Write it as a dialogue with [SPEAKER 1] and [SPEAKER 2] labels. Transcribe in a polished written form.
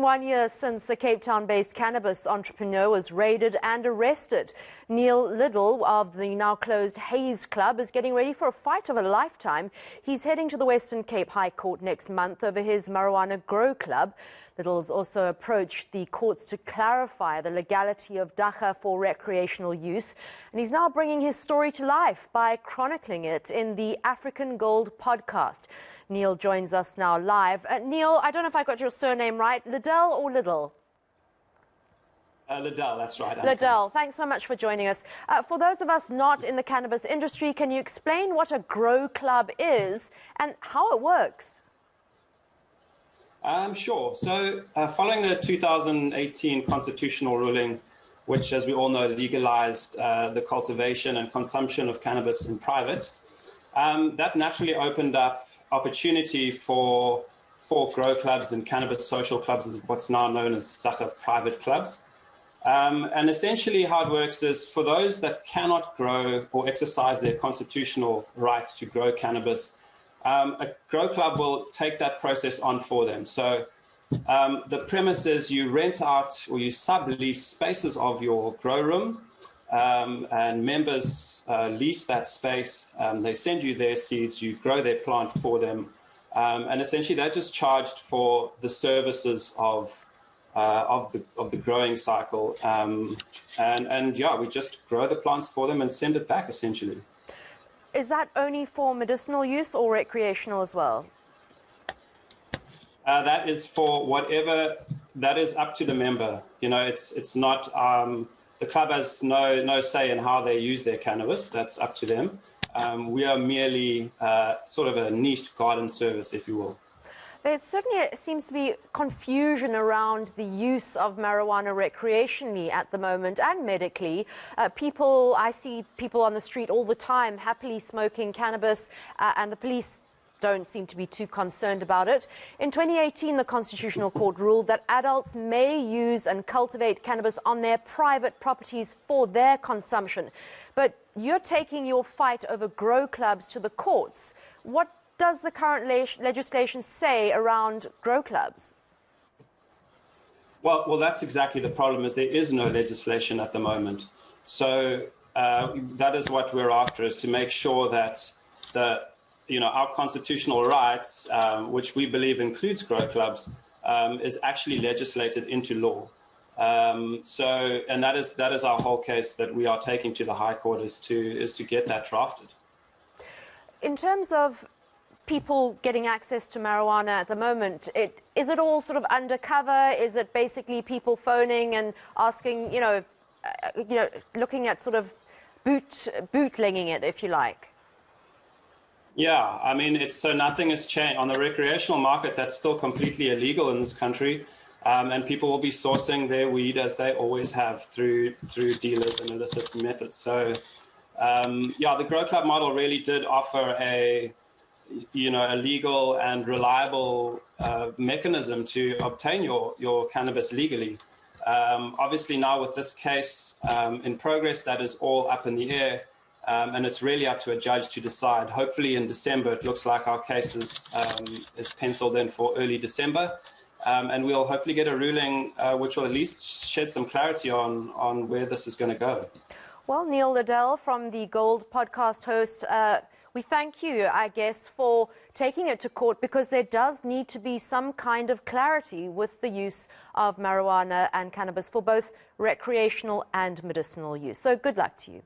[SPEAKER 1] 1 year since a Cape Town-based cannabis entrepreneur was raided and arrested. Neil Liddell of the now-closed Hayes Club is getting ready for a fight of a lifetime. He's heading to the Western Cape High Court next month over his marijuana grow club. Liddell's also approached the courts to clarify the legality of dacha for recreational use. And he's now bringing his story to life by chronicling it in the African Gold podcast. Neil joins us now live. Neil, I don't know if I got your surname right, Liddell or Liddell?
[SPEAKER 2] Liddell, that's right.
[SPEAKER 1] Liddell, thanks so much for joining us. For those of us not in the cannabis industry, can you explain what a grow club is and how it works?
[SPEAKER 2] Sure. So following the 2018 constitutional ruling, which, as we all know, legalized the cultivation and consumption of cannabis in private, that naturally opened up opportunity for grow clubs and cannabis social clubs, what's now known as dacha private clubs. And essentially how it works is for those that cannot grow or exercise their constitutional right to grow cannabis, a grow club will take that process on for them. So the premise is you rent out or you sublease spaces of your grow room, and members lease that space. They send you their seeds, you grow their plant for them, and essentially they're just charged for the services of the growing cycle. And yeah, we just grow the plants for them and send it back essentially.
[SPEAKER 1] Is that only for medicinal use or recreational as well?
[SPEAKER 2] That is for whatever, that is up to the member. You know, it's not, the club has no say in how they use their cannabis. That's up to them. We are merely sort of a niched garden service, if you will.
[SPEAKER 1] There certainly seems to be confusion around the use of marijuana recreationally at the moment and medically. I see people on the street all the time happily smoking cannabis, and the police don't seem to be too concerned about it. In 2018, the Constitutional Court ruled that adults may use and cultivate cannabis on their private properties for their consumption. But you're taking your fight over grow clubs to the courts. What does the current legislation say around grow clubs?
[SPEAKER 2] Well, that's exactly the problem, is there is no legislation at the moment. So that is what we're after, is to make sure that our constitutional rights, which we believe includes grow clubs, is actually legislated into law. And that is our whole case that we are taking to the High Court, is to get that drafted.
[SPEAKER 1] In terms of people getting access to marijuana at the moment, is it all sort of undercover? Is it basically people phoning and asking, looking at sort of bootlegging it, if you like?
[SPEAKER 2] Yeah, I mean, so nothing has changed. On the recreational market, that's still completely illegal in this country, and people will be sourcing their weed, as they always have, through dealers and illicit methods. So, yeah, the grow club model really did offer a legal and reliable mechanism to obtain your cannabis legally. Obviously now with this case in progress, that is all up in the air, and it's really up to a judge to decide. Hopefully in December, it looks like our case is penciled in for early December, and we'll hopefully get a ruling which will at least shed some clarity on where this is going to go.
[SPEAKER 1] Well, Neil Liddell from the Gold podcast host, we thank you, I guess, for taking it to court, because there does need to be some kind of clarity with the use of marijuana and cannabis for both recreational and medicinal use. So good luck to you.